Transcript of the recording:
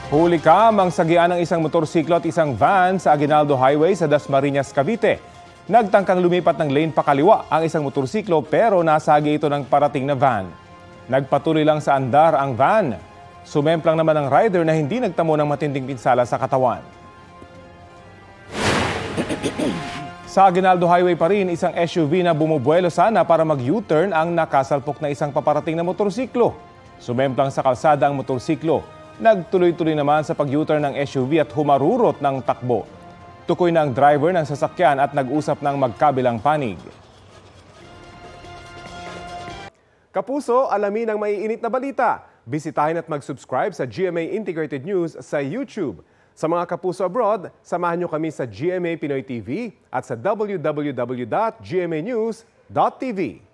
Huli ka, mangsagian ng isang motorsiklo at isang van sa Aguinaldo Highway sa Dasmariñas, Cavite. Nagtangkang lumipat ng lane pakaliwa ang isang motorsiklo pero nasagi ito ng parating na van. Nagpatuloy lang sa andar ang van. Sumemplang naman ang rider na hindi nagtamo ng matinding pinsala sa katawan. Sa Aguinaldo Highway pa rin, isang SUV na bumubuelo sana para mag-U-turn ang nakasalpok na isang paparating na motorsiklo. Sumemplang sa kalsada ang motorsiklo. Nagtuloy-tuloy naman sa pag-U-turn ng SUV at humarurot ng takbo. Tukoy na ang driver ng sasakyan at nag-usap ng magkabilang panig. Kapuso, alamin ang maiinit na balita. Bisitahin at mag-subscribe sa GMA Integrated News sa YouTube. Sa mga kapuso abroad, samahan niyo kami sa GMA Pinoy TV at sa www.gmanews.tv.